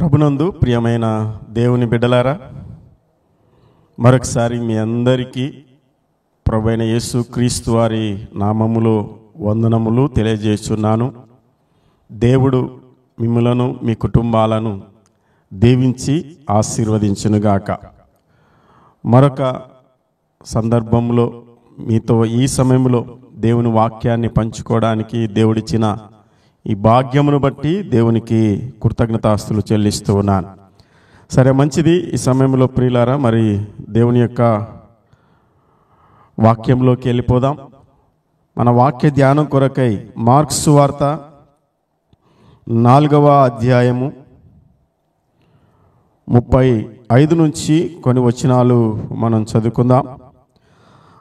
ప్రభునందు ప్రియమైన దేవుని బిడ్డలారా, మరొకసారి మీ అందరికీ ప్రభువైన యేసు క్రీస్తు వారి నామములో వందనములు తెలియజేస్తున్నాను. దేవుడు మిమ్ములను మీ కుటుంబాలను దీవించి ఆశీర్వదించునుగాక. మరొక సందర్భంలో మీతో ఈ సమయంలో దేవుని వాక్యాన్ని పంచుకోవడానికి దేవుడిచ్చిన ఈ భాగ్యమును బట్టి దేవునికి కృతజ్ఞతాస్తులు చెల్లిస్తూ ఉన్నాను. సరే, మంచిది. ఈ సమయంలో ప్రియులారా, మరి దేవుని యొక్క వాక్యంలోకి వెళ్ళిపోదాం. మన వాక్య ధ్యానం కొరకై మార్కు సువార్త 4వ అధ్యాయము 35 నుంచి కొన్ని వచనాలు మనం చదువుకుందాం.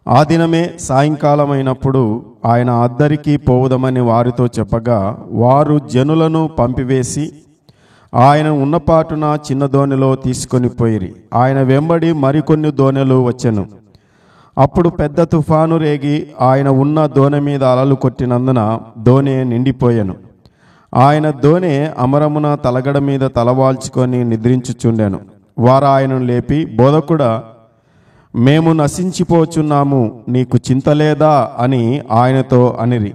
ఆ దినమే సాయంకాలం అయినప్పుడు ఆయన అద్దరికి పోవుదమని వారితో చెప్పగా, వారు జనులను పంపివేసి ఆయన ఉన్నపాటున చిన్న దోణిలో తీసుకొని పోయిరి. ఆయన వెంబడి మరికొన్ని దోణెలు వచ్చెను. అప్పుడు పెద్ద తుఫాను రేగి ఆయన ఉన్న దోణె మీద అలలు కొట్టినందున దోణె నిండిపోయెను. ఆయన దోణె అమరమున తలగడ మీద తలవాల్చుకొని నిద్రించుచుండెను. వారు ఆయనను లేపి, బోధకుడా, మేము నశించిపోచున్నాము, నీకు చింత లేదా అని ఆయనతో అనిరి.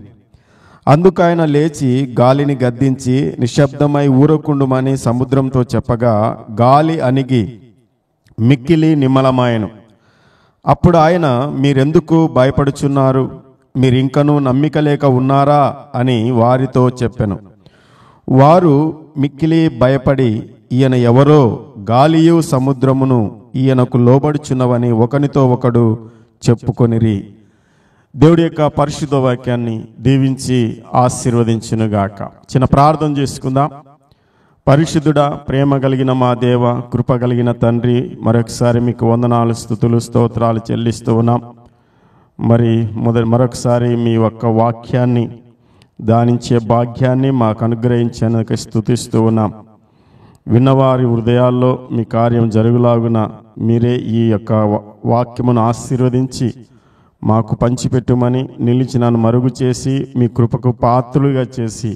అందుకు ఆయన లేచి గాలిని గద్దించి నిశ్శబ్దమై ఊరకుండుమని సముద్రంతో చెప్పగా, గాలి అణిగి మిక్కిలి నిమ్మలమాయెను. అప్పుడు ఆయన, మీరెందుకు భయపడుచున్నారు? మీరింకనూ నమ్మిక లేక ఉన్నారా అని వారితో చెప్పెను. వారు మిక్కిలి భయపడి, ఈయన ఎవరో, గాలియు సముద్రమును ఈయనకు లోబడుచున్నవని ఒకనితో ఒకడు చెప్పుకొనిరి. దేవుడి యొక్క పరిశుద్ధ వాక్యాన్ని దీవించి ఆశీర్వదించునుగాక. చిన్న ప్రార్థన చేసుకుందాం. పరిశుద్ధుడా, ప్రేమ కలిగిన మా దేవ, కృప కలిగిన తండ్రి, మరొకసారి మీకు వందనాలు, స్తుతులు, స్తోత్రాలు చెల్లిస్తూ ఉన్నాం. మరొకసారి మీ యొక్క వాక్యాన్ని ధ్యానించే భాగ్యాన్ని మాకు అనుగ్రహించేందుకు స్తుతిస్తూ ఉన్నాం. విన్నవారి హృదయాల్లో మీ కార్యం జరుగులాగున మీరే ఈ యొక్క వాక్యమును ఆశీర్వదించి మాకు పంచిపెట్టుమని, నిలిచినను మరుగు చేసి మీ కృపకు పాత్రులుగా చేసి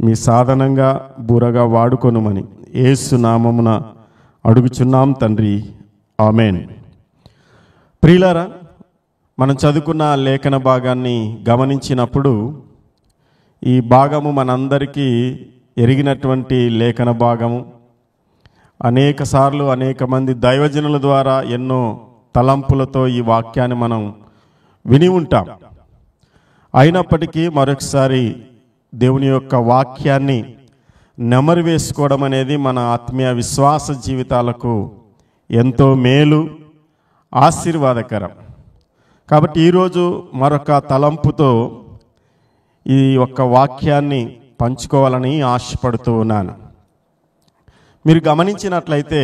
మీ సాధనంగా బూరగా వాడుకొనుమని యేసు నామమున అడుగుచున్నాం తండ్రి, ఆమెన్. ప్రియులారా, మనం చదువుకున్న లేఖన భాగాన్ని గమనించినప్పుడు ఈ భాగము మనందరికీ ఎరిగినటువంటి లేఖన భాగము. అనేక సార్లు అనేక మంది దైవజనుల ద్వారా ఎన్నో తలంపులతో ఈ వాక్యాన్ని మనం విని ఉంటాం. అయినప్పటికీ మరొకసారి దేవుని యొక్క వాక్యాన్ని నెమరు వేసుకోవడం అనేది మన ఆత్మీయ విశ్వాస జీవితాలకు ఎంతో మేలు, ఆశీర్వాదకరం. కాబట్టి ఈరోజు మరొక తలంపుతో ఈ యొక్క వాక్యాన్ని పంచుకోవాలని ఆశపడుతూ ఉన్నాను. మీరు గమనించినట్లయితే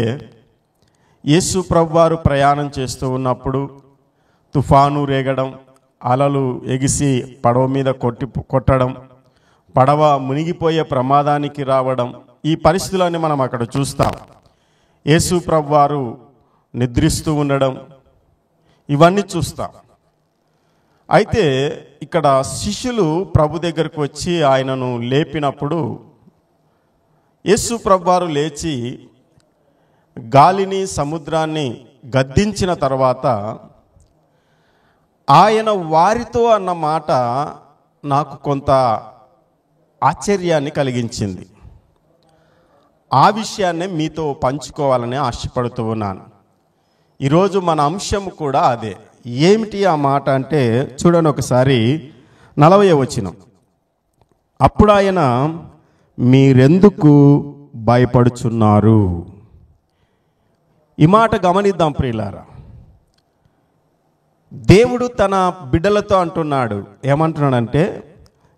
యేసు ప్రభువారు ప్రయాణం చేస్తూ ఉన్నప్పుడు తుఫాను రేగడం, అలలు ఎగిసి పడవ మీద కొట్టడం, పడవ మునిగిపోయే ప్రమాదానికి రావడం, ఈ పరిస్థితులన్నీ మనం అక్కడ చూస్తాం. యేసు ప్రభువారు నిద్రిస్తూ ఉండడం, ఇవన్నీ చూస్తాం. అయితే ఇక్కడ శిష్యులు ప్రభు దగ్గరకు వచ్చి ఆయనను లేపినప్పుడు యేసు ప్రభువారు లేచి గాలిని సముద్రాన్ని గద్దించిన తర్వాత ఆయన వారితో అన్న మాట నాకు కొంత ఆశ్చర్యాన్ని కలిగించింది. ఆ విషయాన్నే మీతో పంచుకోవాలని ఆశపడుతూ ఉన్నాను. ఈరోజు మన అంశం కూడా అదే. ఏమిటి ఆ మాట అంటే, చూడండి ఒకసారి 40వ వచనం. అప్పుడు ఆయన, మీరెందుకు భయపడుచున్నారు? ఈ మాట గమనిద్దాం ప్రియులారా. దేవుడు తన బిడ్డలతో అంటున్నాడు. ఏమంటున్నాడంటే,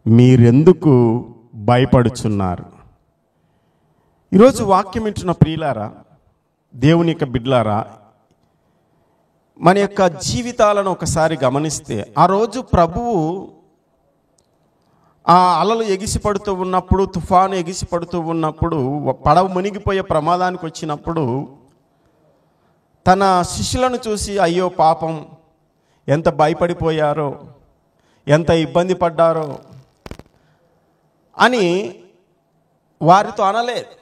మీరెందుకు భయపడుచున్నారు? ఈరోజు వాక్యం వింటున్న ప్రియులారా, దేవుని యొక్క బిడ్డలారా, మన యొక్క జీవితాలను ఒకసారి గమనిస్తే, ఆ రోజు ప్రభువు ఆ అలలు ఎగిసిపడుతూ ఉన్నప్పుడు, తుఫాను ఎగిసిపడుతూ ఉన్నప్పుడు, పడవ మునిగిపోయే ప్రమాదానికి వచ్చినప్పుడు తన శిష్యులను చూసి, అయ్యో పాపం, ఎంత భయపడిపోయారో, ఎంత ఇబ్బంది పడ్డారో అని వారితో అనలేదు.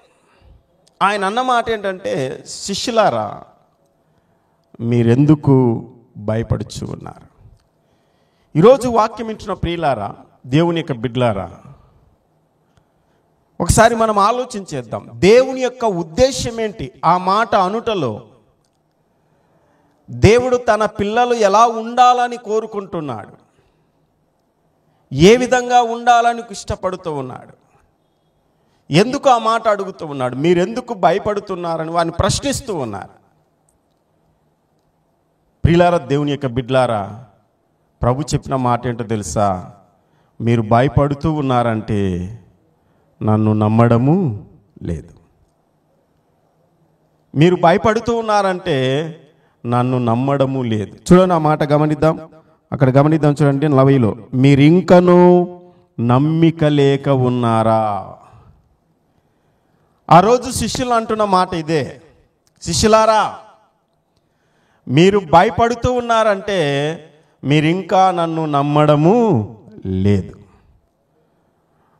ఆయన అన్న మాట ఏంటంటే, శిష్యులారా మీరెందుకు భయపడుచు ఉన్నారు? ఈరోజు వాక్యం వింటున్న ప్రియులారా, దేవుని యొక్క బిడ్డలారా, ఒకసారి మనం ఆలోచించేద్దాం. దేవుని యొక్క ఉద్దేశం ఏంటి? ఆ మాట అనుటలో దేవుడు తన పిల్లలు ఎలా ఉండాలని కోరుకుంటున్నాడు, ఏ విధంగా ఉండాలని ఇష్టపడుతూ ఉన్నాడు, ఎందుకు ఆ మాట అడుగుతూ ఉన్నాడు, మీరెందుకు భయపడుతున్నారని వారిని ప్రశ్నిస్తూ ఉన్నారు. ప్రియులారా, దేవుని యొక్క బిడ్డలారా, ప్రభు చెప్పిన మాట ఏంటో తెలుసా? మీరు భయపడుతూ ఉన్నారంటే నన్ను నమ్మడము లేదు. మీరు భయపడుతూ ఉన్నారంటే నన్ను నమ్మడము లేదు. చూడండి, ఆ మాట గమనిద్దాం. అక్కడ గమనిద్దాం, చూడండి 40లో, మీరింకనూ నమ్మిక లేక ఉన్నారా? ఆ రోజు శిష్యులు అంటున్న మాట ఇదే, శిష్యులారా మీరు భయపడుతూ ఉన్నారంటే మీరింకా నన్ను నమ్మడము లేదు.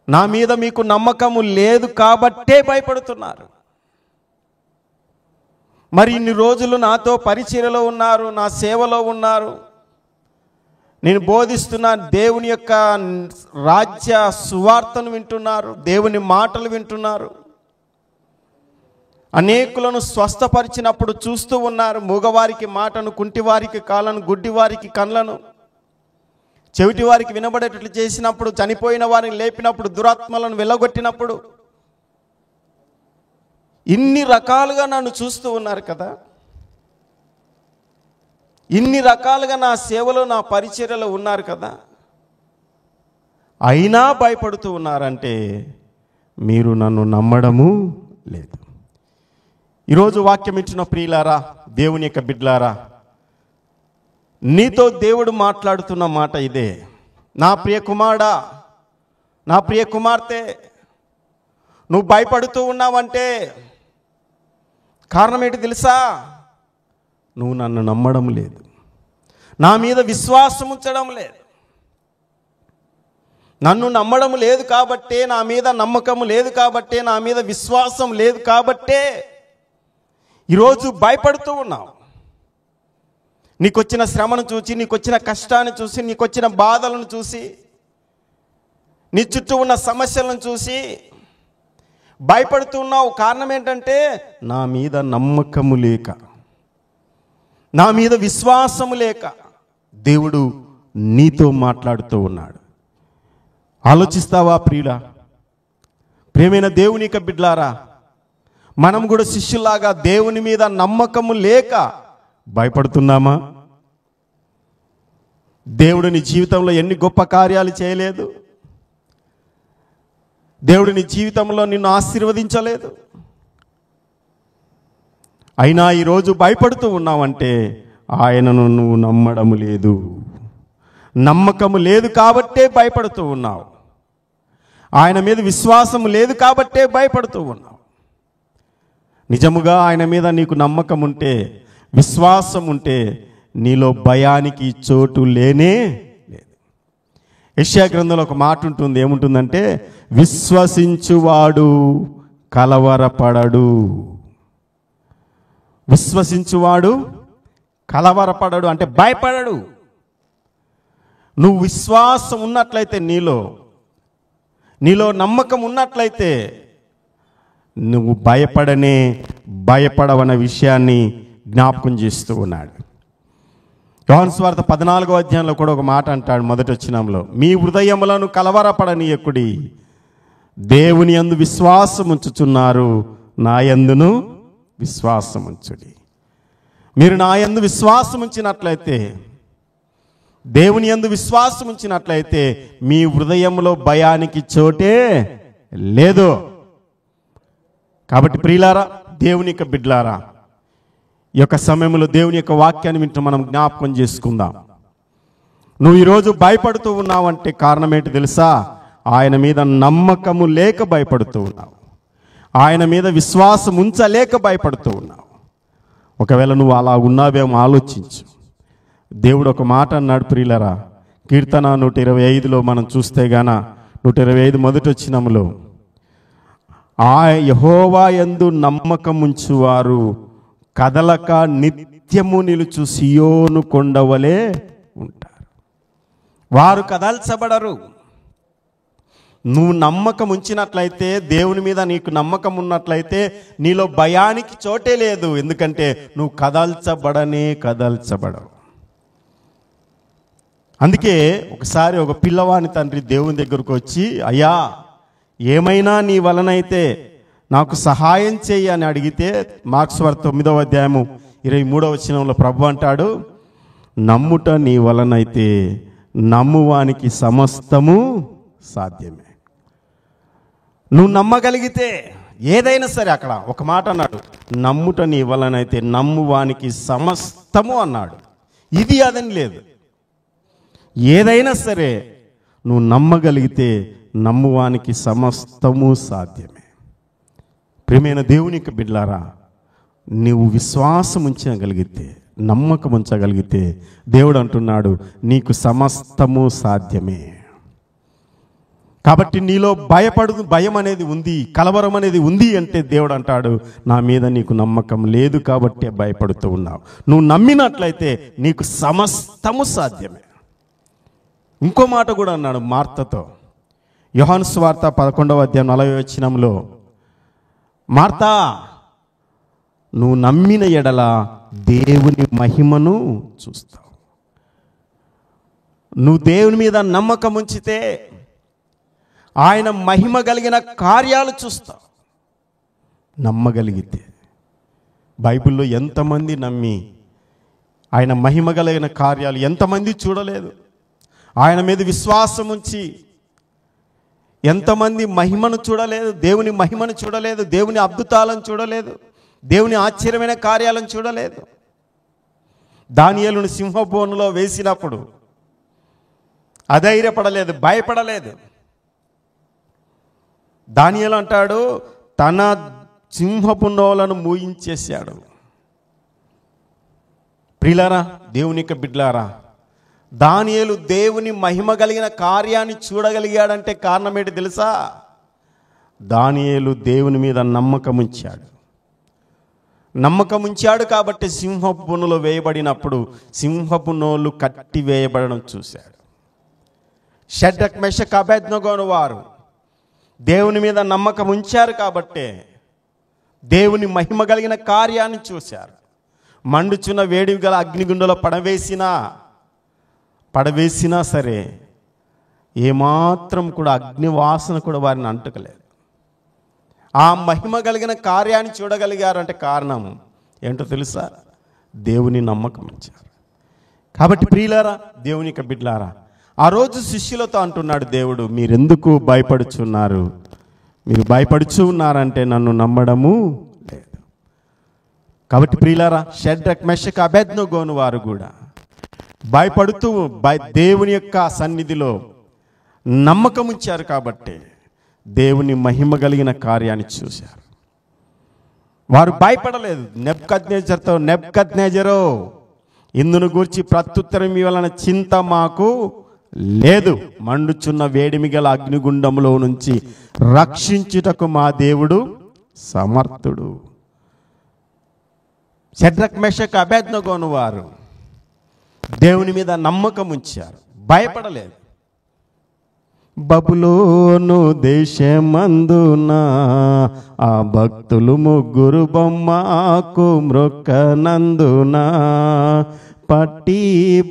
నా మీద మీకు నమ్మకము లేదు కాబట్టే భయపడుతున్నారు. మరి ఇన్ని రోజులు నాతో పరిచర్యలో ఉన్నారు, నా సేవలో ఉన్నారు, నేను బోధిస్తున్న దేవుని యొక్క రాజ్య సువార్తను వింటున్నారు, దేవుని మాటలు వింటున్నారు, అనేకులను స్వస్థపరిచినప్పుడు చూస్తూ ఉన్నారు. మూగవారికి మాటను, కుంటివారికి కాళ్ళను, గుడ్డివారికి కళ్ళను, చెవిటి వారికి వినబడేటట్లు చేసినప్పుడు, చనిపోయిన వారిని లేపినప్పుడు, దురాత్మలను వెళ్ళగొట్టినప్పుడు, ఇన్ని రకాలుగా నన్ను చూస్తూ ఉన్నారు కదా. ఇన్ని రకాలుగా నా సేవలో, నా పరిచర్యలో ఉన్నారు కదా. అయినా భయపడుతూ ఉన్నారంటే మీరు నన్ను నమ్మడము లేదు. ఈరోజు వాక్యం ఇచ్చిన ప్రియులారా, దేవుని యొక్క బిడ్డలారా, నీతో దేవుడు మాట్లాడుతున్న మాట ఇదే. నా ప్రియ కుమారుడా, నా ప్రియ కుమార్తె, నువ్వు భయపడుతూ ఉన్నావంటే కారణం ఏంటి తెలుసా? నువ్వు నన్ను నమ్మడం లేదు, నా మీద విశ్వాసం ఉంచడం లేదు. నన్ను నమ్మడం లేదు కాబట్టే, నా మీద నమ్మకం లేదు కాబట్టే, నా మీద విశ్వాసం లేదు కాబట్టే ఈరోజు భయపడుతూ ఉన్నావు. నీకొచ్చిన శ్రమను చూసి, నీకొచ్చిన కష్టాన్ని చూసి, నీకొచ్చిన బాధలను చూసి, నీ చుట్టూ ఉన్న సమస్యలను చూసి భయపడుతున్నావు. కారణం ఏంటంటే నా మీద నమ్మకము లేక, నా మీద విశ్వాసము లేక దేవుడు నీతో మాట్లాడుతూ ఉన్నాడు. ఆలోచిస్తావా ప్రియుడా? ప్రియమైన దేవుని యొక్క బిడ్డలారా, మనం కూడా శిష్యులాగా దేవుని మీద నమ్మకము లేక భయపడుతున్నామా? దేవుడు నీ జీవితంలో ఎన్ని గొప్ప కార్యాలు చేయలేదు, దేవుడు నీ జీవితంలో నిన్ను ఆశీర్వదించలేదు, అయినా ఈరోజు భయపడుతూ ఉన్నావంటే ఆయనను నువ్వు నమ్మడము లేదు. నమ్మకము లేదు కాబట్టే భయపడుతూ ఉన్నావు. ఆయన మీద విశ్వాసం లేదు కాబట్టే భయపడుతూ ఉన్నావు. నిజముగా ఆయన మీద నీకు నమ్మకం ఉంటే, విశ్వాసం ఉంటే నీలో భయానికి చోటు లేనే లేదు. యెషయా గ్రంథంలో ఒక మాట ఉంటుంది, ఏముంటుందంటే విశ్వసించువాడు కలవరపడడు. విశ్వసించువాడు కలవరపడడు అంటే భయపడడు. నువ్వు విశ్వాసం ఉన్నట్లయితే, నీలో నమ్మకం ఉన్నట్లయితే నువ్వు భయపడవన్న విషయాన్ని జ్ఞాపకం చేస్తూ ఉన్నాడు. యోహాను సువార్త 14వ అధ్యాయంలో కూడా ఒక మాట అంటాడు, మొదటి వచనంలో, మీ హృదయములను కలవరపడనీయకుడి, దేవుని యందు విశ్వాసం ఉంచుచున్నారు, నా యందును విశ్వాసం ఉంచుడి. మీరు నా యందు విశ్వాసం ఉంచినట్లయితే, దేవుని యందు విశ్వాసం ఉంచినట్లయితే మీ హృదయంలో భయానికి చోటే లేదు. కాబట్టి ప్రియులారా, దేవుని యొక్క బిడ్డలారా, ఈ యొక్క సమయంలో దేవుని యొక్క వాక్యాన్ని వింటూ మనం జ్ఞాపకం చేసుకుందాం. నువ్వు ఈరోజు భయపడుతూ ఉన్నావంటే కారణం ఏంటి తెలుసా? ఆయన మీద నమ్మకము లేక భయపడుతూ ఉన్నావు, ఆయన మీద విశ్వాసం ఉంచలేక భయపడుతూ ఉన్నావు. ఒకవేళ నువ్వు అలా ఉన్నావేమో ఆలోచించు. దేవుడు ఒక మాట అన్నాడు ప్రియులారా, కీర్తన 125లో మనం చూస్తే గాన 125 మొదటి వచనంలో, ఆ యెహోవా యందు నమ్మకముంచువారు కదలక నిత్యము నిలుచు సియోను కొండవలే ఉంటారు. వారు కదల్చబడరు. నువ్వు నమ్మకం ఉంచినట్లయితే, దేవుని మీద నీకు నమ్మకం ఉన్నట్లయితే నీలో భయానికి చోటే లేదు. ఎందుకంటే నువ్వు కదల్చబడవు. అందుకే ఒకసారి ఒక పిల్లవాని తండ్రి దేవుని దగ్గరకు వచ్చి, అయ్యా ఏమైనా నీ వలనైతే నాకు సహాయం చెయ్యి అని అడిగితే, మార్క్స్ వార్త 9వ అధ్యాయము 23వ వచనంలో ప్రభు అంటాడు, నమ్ముట నీ వలనైతే నమ్మువానికి సమస్తము సాధ్యమే. నువ్వు నమ్మగలిగితే ఏదైనా సరే, అక్కడ ఒక మాట అన్నాడు, నమ్ముట నీ వలనైతే నమ్మువానికి సమస్తము అన్నాడు. ఇది అదని లేదు. ఏదైనా సరే నువ్వు నమ్మగలిగితే నమ్మువానికి సమస్తము సాధ్యమే. ప్రియమైన దేవునికి బిడ్డలారా, నీవు విశ్వాసం ఉంచగలిగితే, నమ్మకం ఉంచగలిగితే దేవుడు అంటున్నాడు నీకు సమస్తము సాధ్యమే. కాబట్టి నీలో భయం అనేది ఉంది, కలవరం అనేది ఉంది అంటే దేవుడు అంటాడు నా మీద నీకు నమ్మకం లేదు కాబట్టి భయపడుతూ ఉన్నావు. నువ్వు నమ్మినట్లయితే నీకు సమస్తము సాధ్యమే. ఇంకో మాట కూడా అన్నాడు మార్తతో, యోహాను సువార్త 11వ అధ్యాయం 40వ వచనంలో, మార్తా నువ్వు నమ్మిన ఎడల దేవుని మహిమను చూస్తావు. నువ్వు దేవుని మీద నమ్మకం ఉంచితే ఆయన మహిమ కలిగిన కార్యాలు చూస్తావు. నమ్మగలిగితే బైబిల్లో ఎంతమంది నమ్మి ఆయన మహిమ కలిగిన కార్యాలు ఎంతమంది చూడలేదు. ఆయన మీద విశ్వాసం ఉంచి ఎంతమంది మహిమను చూడలేదు, దేవుని మహిమను చూడలేదు, దేవుని అద్భుతాలను చూడలేదు, దేవుని ఆశ్చర్యమైన కార్యాలను చూడలేదు. దానియేలును సింహబోనులో వేసినప్పుడు అధైర్యపడలేదు, భయపడలేదు. దానియేలు అంటాడు తన సింహపు నోలను మూయించేశాడు. ప్రియులారా, దేవుని యొక్క బిడ్డలారా, దానియేలు దేవుని మహిమ కలిగిన కార్యాన్ని చూడగలిగాడంటే కారణం ఏంటి తెలుసా? దానియేలు దేవుని మీద నమ్మకం ఉంచాడు కాబట్టి సింహపు బోనులో వేయబడినప్పుడు సింహపు నోలు కట్టి వేయబడడం చూశాడు. షడ్రక్ మెషక్ అబేద్నెగోను వారు దేవుని మీద నమ్మకం ఉంచారు కాబట్టే దేవుని మహిమ కలిగిన కార్యాన్ని చూశారు. మండుచున్న వేడి గల అగ్నిగుండంలో పడవేసినా సరే ఏమాత్రం కూడా అగ్ని వాసన కూడా వారిని అంటుకలేదు. ఆ మహిమ కలిగిన కార్యాన్ని చూడగలిగారంటే కారణం ఏంటో తెలుసా? దేవుని నమ్మకం ఉంచారు. కాబట్టి ప్రియులారా, దేవుని యొక్క బిడ్డలారా, ఆ రోజు శిష్యులతో అంటున్నాడు దేవుడు, మీరెందుకు భయపడుచున్నారు? మీరు భయపడుచు ఉన్నారంటే నన్ను నమ్మడము లేదు. కాబట్టి ప్రియులారా, షడ్రక్ మెషక్ అబేద్నెగోను వారు కూడా భయపడుతూ దేవుని యొక్క సన్నిధిలో నమ్మకం ఉంచారు కాబట్టి దేవుని మహిమ కలిగిన కార్యాన్ని చూశారు. వారు భయపడలేదు. నెబుకద్నెజరో ఇందును గూర్చి ప్రత్యుత్తరం ఇవ్వాలన్న చింత మాకు లేదు. మండుచున్న వేడిమి గల అగ్నిగుండములో నుంచి రక్షించుటకు మా దేవుడు సమర్థుడు. షడ్రక్ మెషక్ అబేద్నెగోను వారు దేవుని మీద నమ్మకం ఉంచారు, భయపడలేదు. బబులోను దేశమందున ఆ భక్తులు ముగ్గురు బొమ్మకు మ్రొక్కనందున పట్టి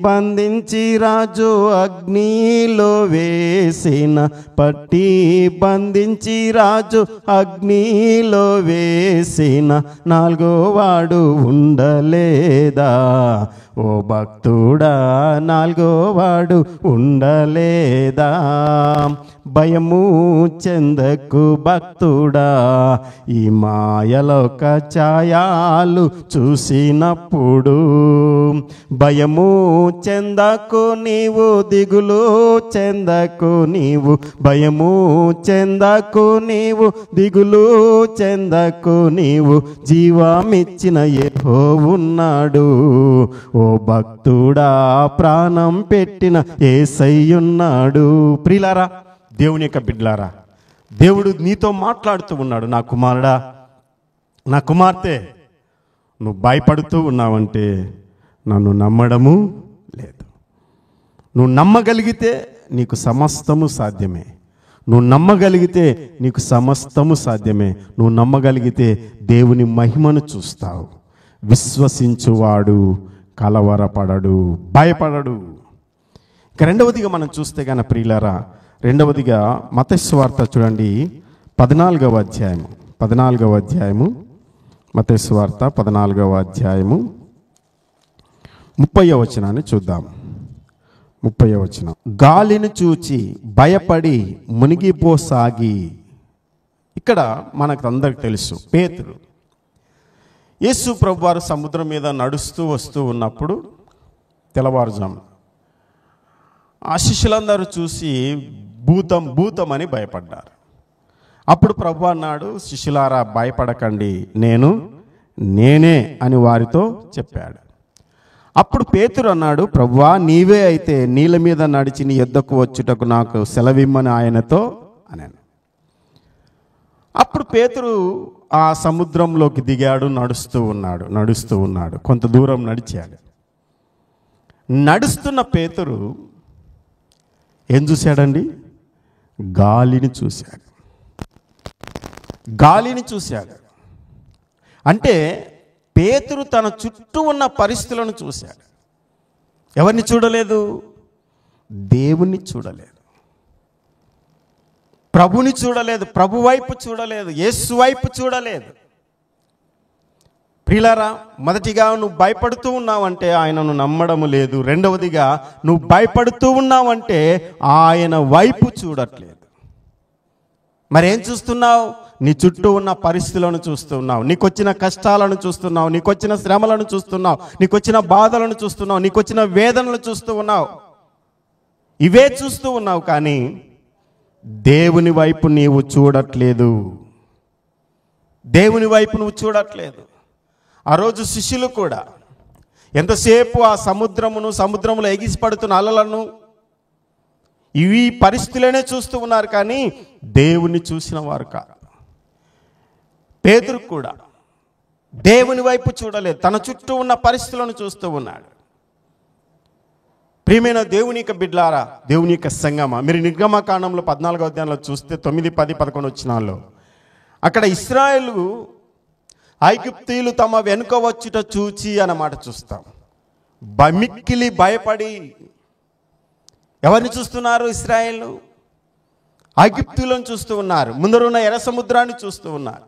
బంధించి రాజు అగ్నిలో వేసిన నాలుగో వాడు ఉండలేదా? ఓ భక్తుడా, నాలుగో వాడు ఉండలేదా? భయము చెందకు భక్తుడా, ఈ మాయలోక ఛాయాలు చూసినప్పుడు. భయము చెందకు నీవు, దిగులు చెందకు నీవు, భయము చెందకు నీవు, దిగులు చెందకు నీవు, జీవమిచ్చిన యెహోవున్నాడు. ఓ భక్తుడా, ప్రాణం పెట్టిన యేసయ్యున్నాడు. ప్రియులారా, దేవుని యొక్క బిడ్డలారా, దేవుడు నీతో మాట్లాడుతూ ఉన్నాడు, నా కుమారుడా, నా కుమార్తె, నువ్వు భయపడుతూ ఉన్నావంటే నన్ను నమ్మడము లేదు. నువ్వు నమ్మగలిగితే నీకు సమస్తము సాధ్యమే. నువ్వు నమ్మగలిగితే నీకు సమస్తము సాధ్యమే. నువ్వు నమ్మగలిగితే దేవుని మహిమను చూస్తావు. విశ్వసించువాడు కలవరపడడు, భయపడడు. ఇక రెండవదిగా మనం చూస్తే కనుక ప్రియులారా, రెండవదిగా మత్తయి సువార్త చూడండి, 14వ అధ్యాయము మత్తయి సువార్త 14వ అధ్యాయము 30వ వచనాన్ని చూద్దాం. 30వ వచనం, గాలిని చూచి భయపడి మునిగిపోసాగి. ఇక్కడ మనకు అందరికి తెలుసు, పేతురు యేసు ప్రభువారు సముద్రం మీద నడుస్తూ వస్తూ ఉన్నప్పుడు తెల్లవారుజాము ఆ శిష్యులందరూ చూసి భూతం అని భయపడ్డారు. అప్పుడు ప్రభువు అన్నాడు, శిష్యులారా భయపడకండి, నేనే అని వారితో చెప్పాడు. అప్పుడు పేతురు అన్నాడు, ప్రభువా, నీవే అయితే నీళ్ళ మీద నడిచి నీ యొద్దకు వచ్చుటకు నాకు సెలవిమ్మని ఆయనతో అన్నాను. అప్పుడు పేతురు ఆ సముద్రంలోకి దిగాడు, నడుస్తూ ఉన్నాడు. కొంత దూరం నడిచాడు. నడుస్తున్న పేతురు ఏం చూశాడండి? గాలిని చూశాడు. అంటే పేతురు తన చుట్టూ ఉన్న పరిస్థితులను చూశాడు. ఎవరిని చూడలేదు? దేవుణ్ణి చూడలేదు, ప్రభుని చూడలేదు, ప్రభు వైపు చూడలేదు, యేసు వైపు చూడలేదు. ప్రియులారా, మొదటిగా నువ్వు భయపడుతూ ఉన్నావంటే ఆయనను నమ్మడము లేదు. రెండవదిగా నువ్వు భయపడుతూ ఉన్నావంటే ఆయన వైపు చూడట్లేదు. మరేం చూస్తున్నావు? నీ చుట్టూ ఉన్న పరిస్థితులను చూస్తున్నావు, నీకొచ్చిన కష్టాలను చూస్తున్నావు, నీకొచ్చిన శ్రమలను చూస్తున్నావు, నీకొచ్చిన బాధలను చూస్తున్నావు, నీకొచ్చిన వేదనలు చూస్తూ ఉన్నావు. ఇవే చూస్తూ ఉన్నావు, కానీ దేవుని వైపు నీవు చూడట్లేదు. దేవుని వైపు నువ్వు చూడట్లేదు. ఆ రోజు శిష్యులు కూడా ఎంతసేపు ఆ సముద్రంలో ఎగిసిపడుతున్న అలలను, ఇవి పరిస్థితులనే చూస్తూ ఉన్నారు, కానీ దేవుని చూసిన వారు కాదు. పేతురు కూడా దేవుని వైపు చూడలేదు, తన చుట్టూ ఉన్న పరిస్థితులను చూస్తూ ఉన్నాడు. ప్రియమైన దేవుని యొక్క బిడ్డలారా, దేవుని యొక్క సంగమా, మీరు నిర్గమకాండంలో 14వ అధ్యాయంలో చూస్తే 9, 10, 11 వచనాల్లో అక్కడ ఇశ్రాయేలు ఐగుప్తీయులు తమ వెనుక వచ్చుట చూచి అన్నమాట చూస్తాం. మిక్కిలి భయపడి ఎవరిని చూస్తున్నారు? ఇశ్రాయేలు ఐగుప్తీయులను చూస్తూ ఉన్నారు, ముందరున్న ఎర్ర సముద్రాన్ని చూస్తూ ఉన్నారు.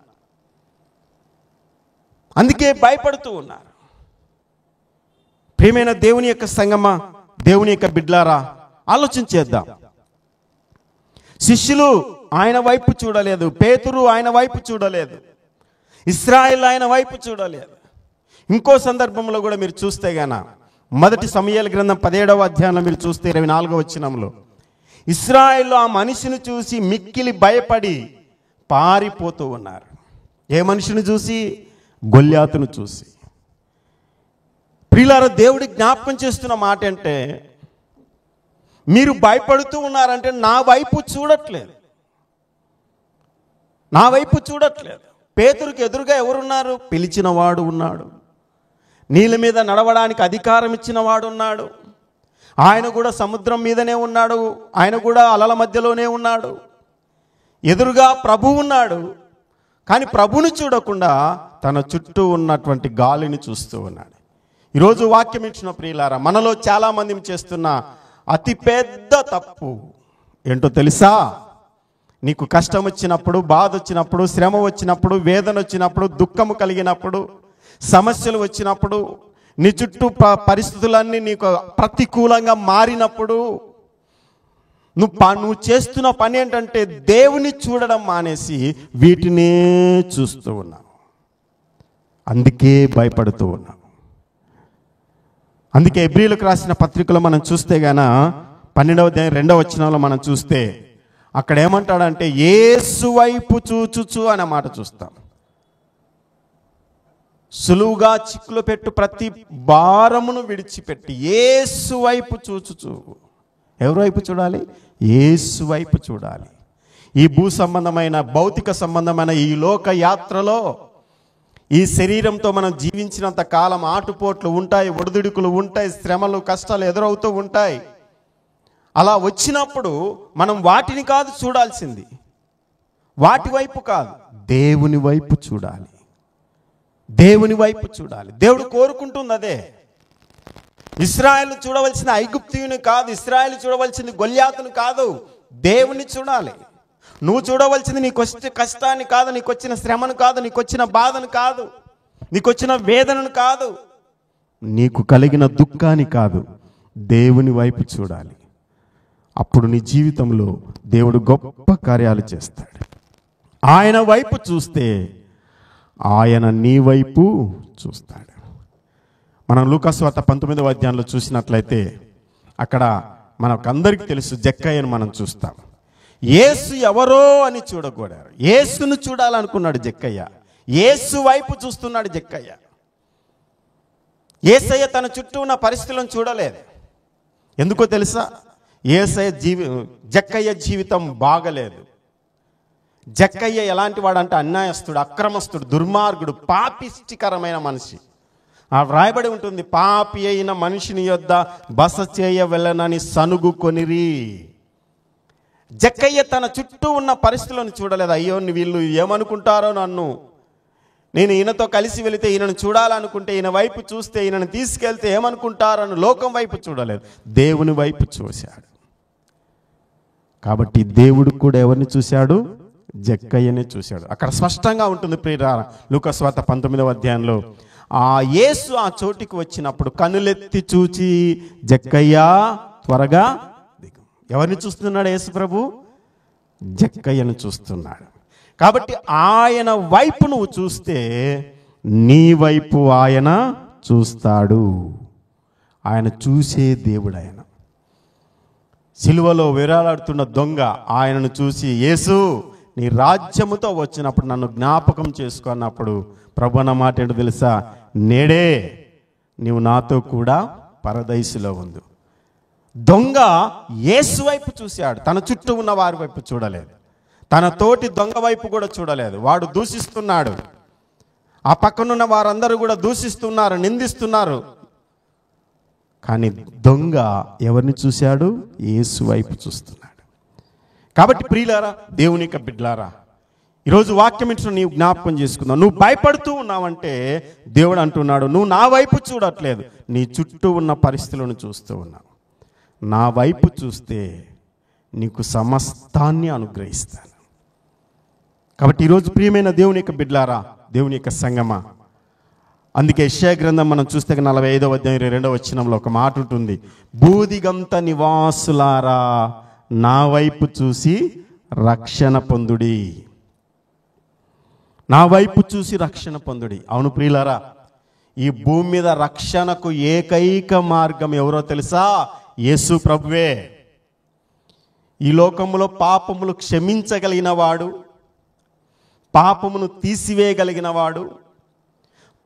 అందుకే భయపడుతూ ఉన్నారు. ప్రియమైన దేవుని యొక్క సంగమా, దేవుని యొక్క బిడ్డలారా, ఆలోచించేద్దాం. శిష్యులు ఆయన వైపు చూడలేదు, పేతురు ఆయన వైపు చూడలేదు, ఇశ్రాయేలు ఆయన వైపు చూడలేదు. ఇంకో సందర్భంలో కూడా మీరు చూస్తే గాన మొదటి సమూయేలు గ్రంథం 17వ అధ్యాయంలో మీరు చూస్తే 24వ వచనంలో ఇశ్రాయేలు ఆ మనిషిని చూసి మిక్కిలి భయపడి పారిపోతూ ఉన్నారు. ఏ మనిషిని చూసి? గొల్యాతును చూసి. ప్రియులారా, దేవుడి జ్ఞాపకం చేస్తున్న మాట అంటే, మీరు భయపడుతూ ఉన్నారంటే నా వైపు చూడట్లేదు. పేతురుకి ఎదురుగా ఎవరున్నారు? పిలిచిన వాడు ఉన్నాడు, నీళ్ళ మీద నడవడానికి అధికారం ఇచ్చిన వాడు ఉన్నాడు. ఆయన కూడా సముద్రం మీదనే ఉన్నాడు, ఆయన కూడా అలల మధ్యలోనే ఉన్నాడు. ఎదురుగా ప్రభు ఉన్నాడు, కానీ ప్రభుని చూడకుండా తన చుట్టూ ఉన్నటువంటి గాలిని చూస్తూ ఉన్నాడు. ఈరోజు వాక్యం ఇచ్చిన ప్రియులారా, మనలో చాలామంది చేస్తున్న అతి పెద్ద తప్పు ఏంటో తెలుసా? నీకు కష్టం వచ్చినప్పుడు, బాధ వచ్చినప్పుడు, శ్రమ వచ్చినప్పుడు, వేదన వచ్చినప్పుడు, దుఃఖము కలిగినప్పుడు, సమస్యలు వచ్చినప్పుడు, నీ చుట్టూ పరిస్థితులన్నీ నీకు ప్రతికూలంగా మారినప్పుడు నువ్వు చేస్తున్న పని ఏంటంటే దేవుని చూడడం మానేసి వీటినే చూస్తూ ఉన్నావు. అందుకే భయపడుతూ ఉన్నావు. అందుకే హెబ్రీయులకు రాసిన పత్రికలో మనం చూస్తే గాన 12వ అధ్యాయం 2వ వచనంలో మనం చూస్తే అక్కడ ఏమంటాడంటే, యేసు వైపు చూచుచు అనే మాట చూస్తాం. సులువుగా చిక్కులు పెట్టు ప్రతి భారమును విడిచిపెట్టి యేసు వైపు చూచుచు. ఎవరి వైపు చూడాలి? యేసు వైపు చూడాలి. ఈ భూ సంబంధమైన భౌతిక సంబంధమైన ఈ లోక యాత్రలో ఈ శరీరంతో మనం జీవించినంత కాలం ఆటుపోట్లు ఉంటాయి, ఒడిదుడుకులు ఉంటాయి, శ్రమలు కష్టాలు ఎదురవుతూ ఉంటాయి. అలా వచ్చినప్పుడు మనం వాటిని కాదు చూడాల్సింది, వాటి వైపు కాదు, దేవుని వైపు చూడాలి. దేవుని వైపు చూడాలి. దేవుడు కోరుకుంటుంది అదే. ఇశ్రాయేలు చూడవలసిన ఐగుప్తీయుని కాదు, ఇశ్రాయేలు చూడవలసింది గొల్యాతును కాదు, దేవుని చూడాలి. నువ్వు చూడవలసింది నీకు వచ్చిన కష్టాన్ని కాదు, నీకు వచ్చిన శ్రమను కాదు, నీకు వచ్చిన బాధను కాదు, నీకు వచ్చిన వేదనను కాదు, నీకు కలిగిన దుఃఖాన్ని కాదు, దేవుని వైపు చూడాలి. అప్పుడు నీ జీవితంలో దేవుడు గొప్ప కార్యాలు చేస్తాడు. ఆయన వైపు చూస్తే ఆయన నీ వైపు చూస్తాడు. మనం లూకాసు వార్త 19వ అధ్యాయంలో చూసినట్లయితే అక్కడ మనకందరికీ తెలుసు, జక్కయ్యను మనం చూస్తాం. యేసు ఎవరో అని చూడకూడారు, యేసును చూడాలనుకున్నాడు జక్కయ్య. యేసు వైపు చూస్తున్నాడు జక్కయ్య. యేసయ్య తన చుట్టూ ఉన్న పరిస్థితులను చూడలేదు. ఎందుకో తెలుసా? జక్కయ్య జీవితం బాగలేదు. జక్కయ్య ఎలాంటి వాడంటే అన్యాయస్తుడు, అక్రమస్తుడు, దుర్మార్గుడు, పాపిష్టికరమైన మనిషి. ఆ వ్రాయబడి ఉంటుంది, పాపి అయిన మనిషిని యొద్ద బస చేయ వెళ్ళనని సనుగు కొనిరి. జక్కయ్య తన చుట్టూ ఉన్న పరిస్థితులను చూడలేదు. అయ్యో వీళ్ళు ఏమనుకుంటారో నన్ను, నేను ఈయనతో కలిసి వెళితే ఈయనను చూడాలనుకుంటే, ఈయన వైపు చూస్తే, ఈయనను తీసుకెళ్తే ఏమనుకుంటారని లోకం వైపు చూడలేదు, దేవుని వైపు చూశాడు. కాబట్టి దేవుడు కూడా ఎవరిని చూశాడు? జక్కయ్యనే చూశాడు. అక్కడ స్పష్టంగా ఉంటుంది ప్రియులారా, లూకాసు వార్త 19వ అధ్యాయంలో ఆ యేసు ఆ చోటికి వచ్చినప్పుడు కన్నులెత్తి చూచి, జక్కయ్య త్వరగా దిగు. ఎవరిని చూస్తున్నాడు యేసు ప్రభు? జక్కయ్యను చూస్తున్నాడు. కాబట్టి ఆయన వైపు నువ్వు చూస్తే నీ వైపు ఆయన చూస్తాడు. ఆయన చూసే దేవుడు. ఆయన సిలువలో వేలాడుతున్న దొంగ ఆయనను చూసి, యేసు నీ రాజ్యముతో వచ్చినప్పుడు నన్ను జ్ఞాపకం చేసుకున్నప్పుడు ప్రభు అన్న మాట ఏంటో తెలుసా? నేడే నీవు నాతో కూడా పరదైసులో ఉంది. దొంగ యేసు వైపు చూశాడు, తన చుట్టూ ఉన్న వారి వైపు చూడలేదు, తన తోటి దొంగ వైపు కూడా చూడలేదు. వాడు దూషిస్తున్నాడు, ఆ పక్కనున్న వారందరూ కూడా దూషిస్తున్నారు, నిందిస్తున్నారు. కానీ దొంగ ఎవరిని చూశాడు? యేసు వైపు చూస్తున్నాడు. కాబట్టి ప్రియులారా, దేవుని యొక్క బిడ్డలారా, ఈరోజు వాక్యం ఇంట్లో నీవు జ్ఞాపకం చేసుకుందావు. నువ్వు భయపడుతూ ఉన్నావంటే దేవుడు అంటున్నాడు, నువ్వు నా వైపు చూడట్లేదు, నీ చుట్టూ ఉన్న పరిస్థితులను చూస్తూ ఉన్నావు. నా వైపు చూస్తే నీకు సమస్తాన్ని అనుగ్రహిస్తాను. కాబట్టి ఈరోజు ప్రియమైన దేవుని యొక్క బిడ్డలారా, దేవుని యొక్క సంగమా, అందుకే యెషయా గ్రంథం మనం చూస్తే 45వ అధ్యాయం 22వ వచనంలో ఒక మాట ఉంటుంది, బూదిగంత నివాసులారా నా వైపు చూసి రక్షణ పొందుడి. నా వైపు చూసి రక్షణ పొందుడి. అవును ప్రియులారా, ఈ భూమి మీద రక్షణకు ఏకైక మార్గం ఎవరో తెలుసా? యేసు ప్రభువే. ఈ లోకములో పాపములు క్షమించగలిగిన వాడు, పాపమును తీసివేయగలిగిన వాడు,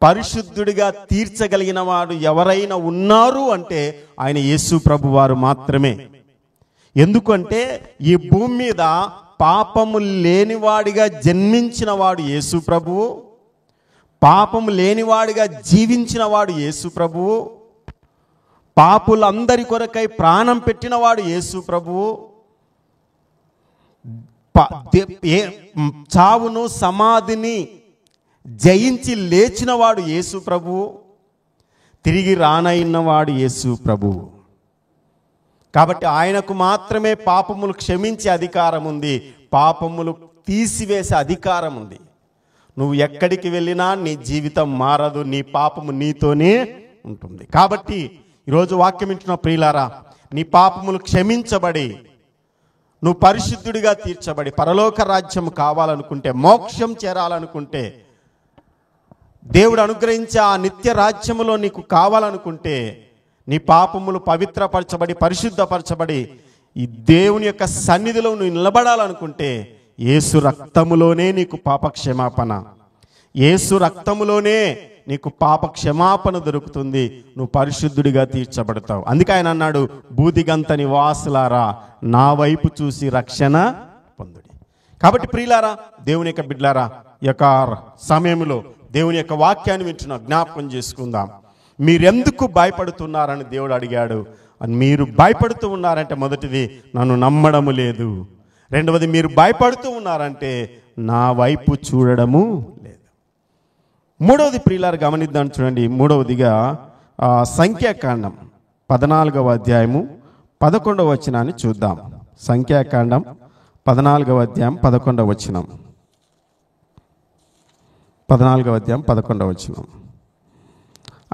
పరిశుద్ధుడిగా తీర్చగలిగిన వాడు ఎవరైనా ఉన్నారు అంటే ఆయన యేసు ప్రభు వారు మాత్రమే. ఎందుకంటే ఈ భూమి మీద పాపము లేనివాడిగా జన్మించిన వాడు యేసు ప్రభువు, పాపము లేనివాడిగా జీవించిన వాడు యేసు ప్రభువు, పాపులందరి కొరకై ప్రాణం పెట్టినవాడు యేసు ప్రభువు, చావును సమాధిని జయించి లేచినవాడు యేసు ప్రభువు, తిరిగి రానైనవాడు యేసు ప్రభువు. కాబట్టి ఆయనకు మాత్రమే పాపములు క్షమించే అధికారం ఉంది, పాపములు తీసివేసే అధికారం ఉంది. నువ్వు ఎక్కడికి వెళ్ళినా నీ జీవితం మారదు, నీ పాపము నీతోనే ఉంటుంది. కాబట్టి ఈరోజు వాక్యం వింటున్న ప్రియులారా, నీ పాపములు క్షమించబడి నువ్వు పరిశుద్ధుడిగా తీర్చబడి పరలోక రాజ్యం కావాలనుకుంటే, మోక్షం చేరాలనుకుంటే, దేవుడు అనుగ్రహించే ఆ నిత్య రాజ్యములో నీకు కావాలనుకుంటే, నీ పాపములు పవిత్రపరచబడి పరిశుద్ధపరచబడి ఈ దేవుని యొక్క సన్నిధిలో నువ్వు నిలబడాలనుకుంటే, యేసు రక్తములోనే నీకు పాప క్షమాపణ, యేసు రక్తములోనే నీకు పాప క్షమాపణ దొరుకుతుంది, నువ్వు పరిశుద్ధుడిగా తీర్చబడతావు. అందుకే ఆయన అన్నాడు, బూదిగంత నివాసులారా నా వైపు చూసి రక్షణ పొందుడి. కాబట్టి ప్రియులారా, దేవుని యొక్క బిడ్డలారా, ఈ యొక్క సమయంలో దేవుని యొక్క వాక్యాన్ని వింటున్న జ్ఞాపకం చేసుకుందాం. మీరెందుకు భయపడుతున్నారని దేవుడు అడిగాడు. అని మీరు భయపడుతూ ఉన్నారంటే మొదటిది నన్ను నమ్మడము లేదు, రెండవది మీరు భయపడుతూ ఉన్నారంటే నా వైపు చూడడము లేదు. మూడవది ప్రియులారా గమనిద్దాం, చూడండి. మూడవదిగా సంఖ్యాకాండం 14వ అధ్యాయము 11వ వచనాన్ని చూద్దాం. సంఖ్యాకాండం 14వ అధ్యాయం 11వ వచనం. 14వ అధ్యాయం 11వ వచనం.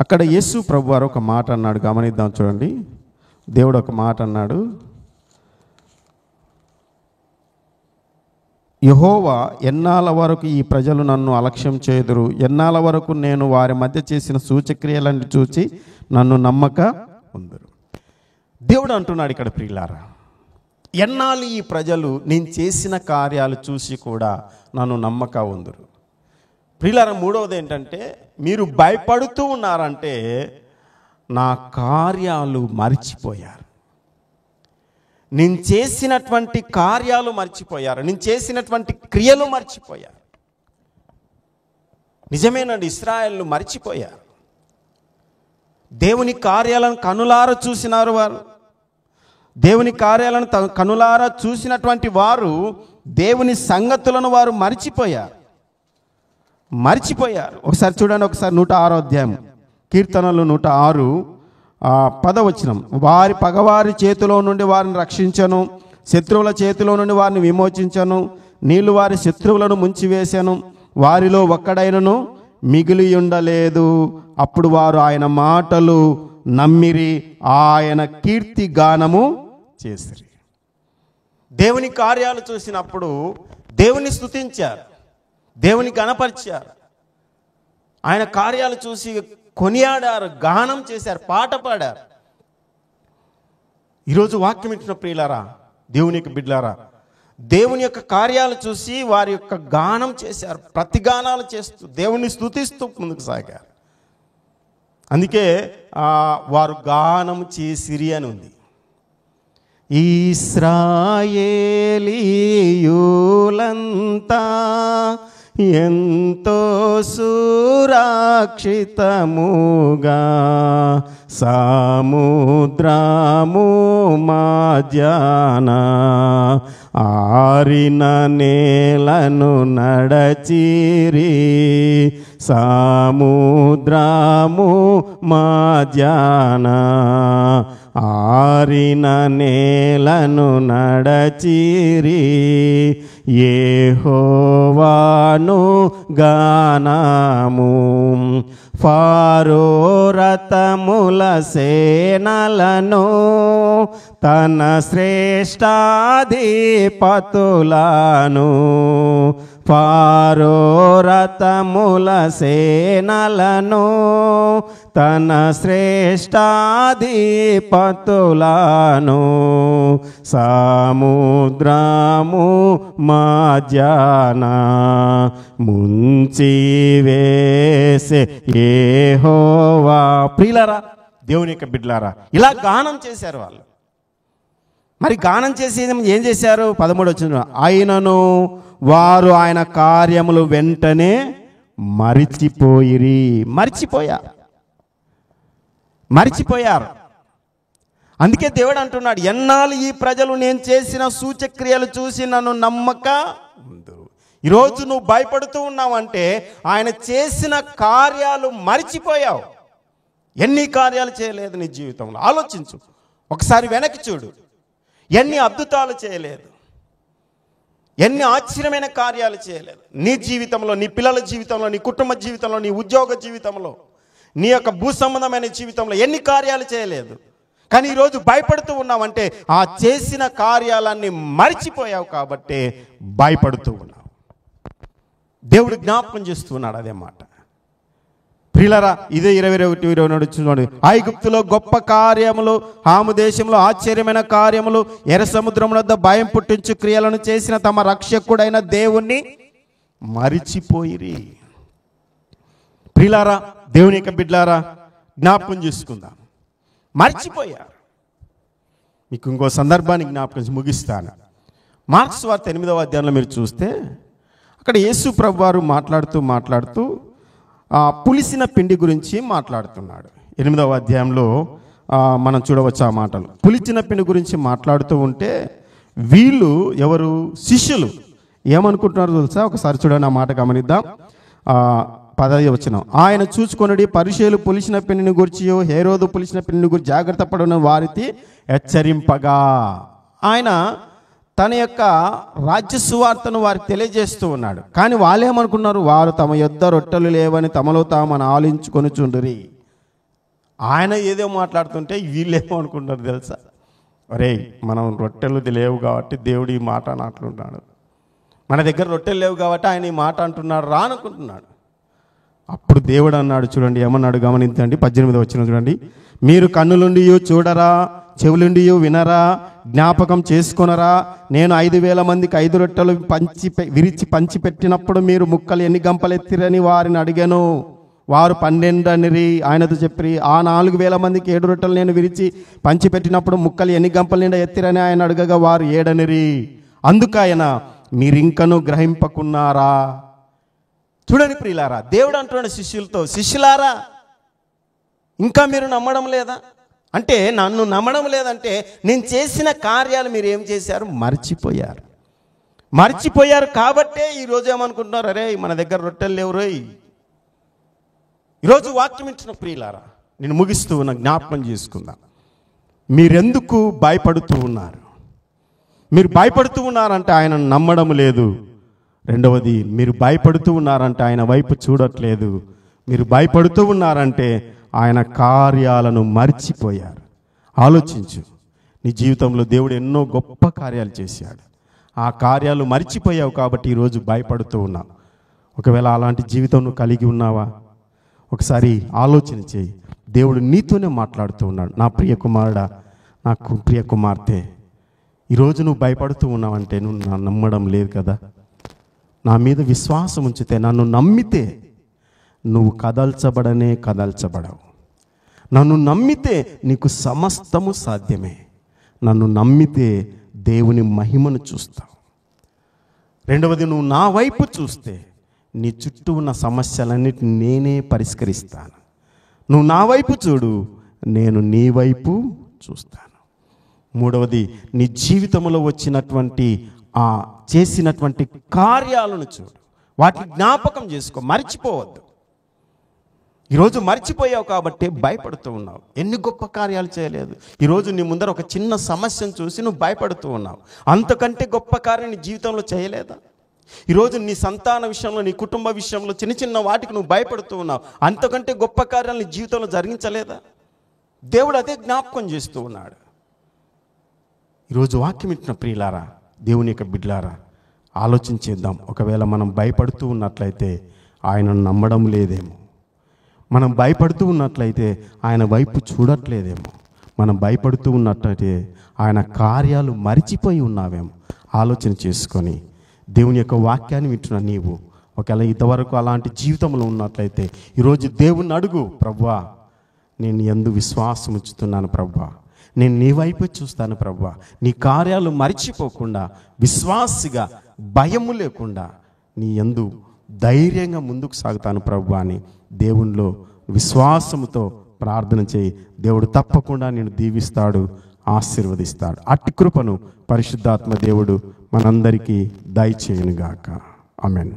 అక్కడ యేసు ప్రభు వారు ఒక మాట అన్నాడు, గమనిద్దాం చూడండి. దేవుడు ఒక మాట అన్నాడు, యెహోవా ఎన్నాళ్ళ వరకు ఈ ప్రజలు నన్ను అలక్ష్యం చేయుదురు, ఎన్నాళ్ళ వరకు నేను వారి మధ్య చేసిన సూచక్రియలను చూచి నన్ను నమ్మక ఉందరు. దేవుడు అంటున్నాడు ఇక్కడ ప్రియులారా, ఎన్నాళ్ళు ఈ ప్రజలు నేను చేసిన కార్యాలు చూసి కూడా నన్ను నమ్మక ఉందరు. ప్రియులారా, మూడవది ఏంటంటే మీరు భయపడుతూ ఉన్నారంటే నా కార్యాలు మర్చిపోయారు. నేను చేసినటువంటి కార్యాలు మర్చిపోయారు, నేను చేసినటువంటి క్రియలు మర్చిపోయారు. నిజమేనండి, ఇశ్రాయేలు మర్చిపోయారు. దేవుని కార్యాలను కనులారా చూసినారు వారు. దేవుని కార్యాలను కనులారా చూసినటువంటి వారు దేవుని సంగతులను వారు మర్చిపోయారు. ఒకసారి చూడండి, ఒకసారి 106వ అధ్యాయం కీర్తనలు 106 10వ వచనం. వారి పగవారి చేతిలో నుండి వారిని రక్షించను, శత్రువుల చేతిలో నుండి వారిని విమోచించను. నీళ్లు వారి శత్రువులను ముంచివేశాను, వారిలో ఒక్కడైనను మిగిలి ఉండలేదు. అప్పుడు వారు ఆయన మాటలు నమ్మిరి, ఆయన కీర్తి గానము చేసిరి. దేవుని కార్యాలు చూసినప్పుడు దేవుని స్తుతించారు, దేవుని గణపరిచారు, ఆయన కార్యాలు చూసి కొనియాడారు, గానం చేశారు, పాట పాడారు. ఈరోజు వాక్యం ఇచ్చిన ప్రియులారా, దేవుని యొక్క బిడ్డలారా, దేవుని యొక్క కార్యాలు చూసి వారి యొక్క గానం చేశారు, ప్రతిగానాలు చేస్తూ దేవుని స్తుతిస్తూ ముందుకు సాగారు. అందుకే వారు గానం చేసిరి అని ఉంది. ఇశ్రాయేలీయులంతా ఎంతో సురక్షితముగా సముద్రము మధ్యాన ఆరిన నేలను నడచిరి, సముద్రము మధ్యాన ఆరిన నేలను నడచిరి. యెహోవాను గానము, ఫరో రథముల సేనలను తన శ్రేష్ఠాధిపతులను, ఫరో రథముల సేనలను తన శ్రేష్ఠాధిపతులను సముద్రము మధ్యాన ముంచివేసే యెహోవా. ప్రియులారా, దేవుని యొక్క బిడ్డలారా, ఇలా గానం చేశారు వాళ్ళు. మరి గానం చేసి ఏం చేశారు? 13 వచనం, అయినను వారు ఆయన కార్యములు వెంటనే మరిచిపోయారు. అందుకే దేవుడు అంటున్నాడు, ఎన్నాళ్ళు ఈ ప్రజలు నేను చేసిన సూచక్రియలు చూసి నన్ను నమ్మక ఉందురు. ఈరోజు నువ్వు భయపడుతూ ఉన్నావంటే ఆయన చేసిన కార్యాలు మరిచిపోయావు. ఎన్ని కార్యాలు చేయలేదు నీ జీవితంలో? ఆలోచించు, ఒకసారి వెనక్కి చూడు. ఎన్ని అద్భుతాలు చేయలేదు, ఎన్ని ఆశ్చర్యమైన కార్యాలు చేయలేదు నీ జీవితంలో, నీ పిల్లల జీవితంలో, నీ కుటుంబ జీవితంలో, నీ ఉద్యోగ జీవితంలో, నీ యొక్క భూ సంబంధమైన జీవితంలో ఎన్ని కార్యాలు చేయలేదు. కానీ ఈరోజు భయపడుతూ ఉన్నావంటే ఆ చేసిన కార్యాలన్నీ మరిచిపోయావు కాబట్టి భయపడుతూ ఉన్నావు. దేవుడు జ్ఞాపకం చేస్తున్నాడు అదే మాట. ప్రియులారా, ఇదే 21-22 చూడండి. ఐగుప్తులో గొప్ప కార్యములు, హాము దేశంలో ఆశ్చర్యమైన కార్యములు, ఎర్ర సముద్రం వద్ద భయం పుట్టించు క్రియలను చేసిన తమ రక్షకుడైన దేవుణ్ణి మరిచిపోయిరి. ప్రియులారా, దేవుని యొక్క బిడ్డలారా, జ్ఞాపకం చేసుకుందాం. మర్చిపోయారు. మీకు ఇంకో సందర్భాన్ని జ్ఞాపకం ముగిస్తాను. మార్క్స్ వార్త 8వ అధ్యాయంలో మీరు చూస్తే అక్కడ యేసు ప్రభు వారు మాట్లాడుతూ పులిసిన పిండి గురించి మాట్లాడుతున్నాడు. 8వ అధ్యాయంలో మనం చూడవచ్చు ఆ మాటలు. పులిచిన పిండి గురించి మాట్లాడుతూ ఉంటే వీళ్ళు ఎవరు? శిష్యులు ఏమనుకుంటున్నారో తెలుసా? ఒకసారి చూడండి, ఆ మాట గమనిద్దాం. 10వ వచనం, ఆయన చూసుకొనుడి, పరిసయ్యులు పులిసిన పిండిని గురించియో హేరోదు పులిసిన పిండిని గురించి జాగ్రత్త పడిన వారికి హెచ్చరింపగా, ఆయన తన యొక్క రాజ్య సువార్తను వారికి తెలియజేస్తూ ఉన్నాడు. కానీ వాళ్ళు ఏమనుకున్నారు? వారు తమ యొద్ద రొట్టెలు లేవని తమలో తాము ఆలోచించుకొని చుండురి. ఆయన ఏదో మాట్లాడుతుంటే వీళ్ళు ఏమో అనుకుంటారు తెలుసా? అరే, మనం రొట్టెలు లేవు కాబట్టి దేవుడు ఈ మాట అంటున్నాడు, మన దగ్గర రొట్టెలు లేవు కాబట్టి ఆయన ఈ మాట అంటున్నాడు రా అనుకుంటున్నాడు. అప్పుడు దేవుడు అన్నాడు, చూడండి ఏమన్నాడు గమనించండి. 18వ వచనం చూడండి, మీరు కన్నులుండి చూడరా, చెవులుండి వినరా, జ్ఞాపకం చేసుకొనరా? నేను 5,000 మందికి 5 రొట్టెలు విరిచి పంచిపెట్టినప్పుడు మీరు ముక్కలు ఎన్ని గంపలు ఎత్తిరని వారిని అడిగాను. వారు 12 అనిరి. ఆయనతో చెప్పి, ఆ 4,000 మందికి 7 రొట్టెలు నేను విరిచి పంచిపెట్టినప్పుడు ముక్కలు ఎన్ని గంపల నిండా ఎత్తిరని ఆయన అడగగా వారు 7 అనిరి. అందుకైన మీరింకను గ్రహింపకున్నారా? చూడండి ప్రియులారా, దేవుడు అంటున్నాడు శిష్యులతో, శిష్యులారా ఇంకా మీరు నమ్మడం లేదా? అంటే నన్ను నమ్మడం లేదంటే నేను చేసిన కార్యాలు మీరు ఏం చేశారు? మర్చిపోయారు కాబట్టే ఈరోజు ఏమనుకుంటున్నారు? అరే, మన దగ్గర రొట్టెలు లేవు రోయ్. ఈరోజు వాక్యం ఇచ్చిన ప్రియులారా, నేను ముగిస్తూ ఉన్న జ్ఞాపకం చేసుకుందాం. మీరెందుకు భయపడుతూ ఉన్నారు? మీరు భయపడుతూ ఉన్నారంటే ఆయన నమ్మడం లేదు. రెండవది, మీరు భయపడుతూ ఉన్నారంటే ఆయన వైపు చూడట్లేదు. మీరు భయపడుతూ ఉన్నారంటే ఆయన కార్యాలను మర్చిపోయారు. ఆలోచించు, నీ జీవితంలో దేవుడు ఎన్నో గొప్ప కార్యాలు చేశాడు. ఆ కార్యాలు మర్చిపోయావు కాబట్టి ఈరోజు భయపడుతూ ఉన్నావు. ఒకవేళ అలాంటి జీవితం నువ్వు కలిగి ఉన్నావా? ఒకసారి ఆలోచన చేయి. దేవుడు నీతోనే మాట్లాడుతూ ఉన్నాడు. నా ప్రియ కుమారుడా, నాకు ప్రియ కుమార్తె, ఈరోజు నువ్వు భయపడుతూ ఉన్నావంటే నువ్వు నా నమ్మడం లేదు కదా. నా మీద విశ్వాసం ఉంచితే, నన్ను నమ్మితే నువ్వు కదల్చబడవు. నన్ను నమ్మితే నీకు సమస్తము సాధ్యమే. నన్ను నమ్మితే దేవుని మహిమను చూస్తావు. రెండవది, నువ్వు నా వైపు చూస్తే నీ చుట్టూ ఉన్న సమస్యలన్నిటిని నేనే పరిష్కరిస్తాను. నువ్వు నా వైపు చూడు, నేను నీ వైపు చూస్తాను. మూడవది, నీ జీవితంలో వచ్చినటువంటి చేసినటువంటి కార్యాలను చూడు, వాటిని జ్ఞాపకం చేసుకో, మర్చిపోవద్దు. ఈరోజు మర్చిపోయావు కాబట్టి భయపడుతూ ఉన్నావు. ఎన్ని గొప్ప కార్యాలు చేయలేదు. ఈరోజు నీ ముందర ఒక చిన్న సమస్యను చూసి నువ్వు భయపడుతూ ఉన్నావు. అంతకంటే గొప్ప కార్యం నీ జీవితంలో చేయలేదా? ఈరోజు నీ సంతాన విషయంలో, నీ కుటుంబ విషయంలో చిన్న చిన్న వాటికి నువ్వు భయపడుతూ ఉన్నావు. అంతకంటే గొప్ప కార్యాలు నీ జీవితంలో జరిగించలేదా? దేవుడు అదే జ్ఞాపకం చేస్తూ ఉన్నాడు. ఈరోజు వాక్యం ఇచ్చిన ప్రియులారా, దేవుని యొక్క బిడ్డలారా, ఆలోచించేద్దాం. ఒకవేళ మనం భయపడుతూ ఉన్నట్లయితే ఆయన నమ్మడం లేదేమో. మనం భయపడుతూ ఉన్నట్లయితే ఆయన వైపు చూడట్లేదేమో. మనం భయపడుతూ ఉన్నట్లయితే ఆయన కార్యాలు మరిచిపోయి ఉన్నావేమో. ఆలోచన చేసుకొని దేవుని యొక్క వాక్యాన్ని వింటున్న నీవు ఒకవేళ ఇంతవరకు అలాంటి జీవితంలో ఉన్నట్లయితే ఈరోజు దేవుణ్ణి అడుగు, ప్రభువా నేను యందు విశ్వాసం ఉంచుతున్నాను ప్రభువా, నేను నీ వైపు చూస్తాను ప్రభువా, నీ కార్యాలు మరిచిపోకుండా విశ్వాసిగా భయము లేకుండా నీ యందు ధైర్యంగా ముందుకు సాగుతాను ప్రభువా అని దేవునిలో విశ్వాసముతో ప్రార్థన చేయి. దేవుడు తప్పకుండా నేను దీవిస్తాడు, ఆశీర్వదిస్తాడు. అట్టి కృపను పరిశుద్ధాత్మ దేవుడు మనందరికీ దయచేయునుగాక. ఆమేన్.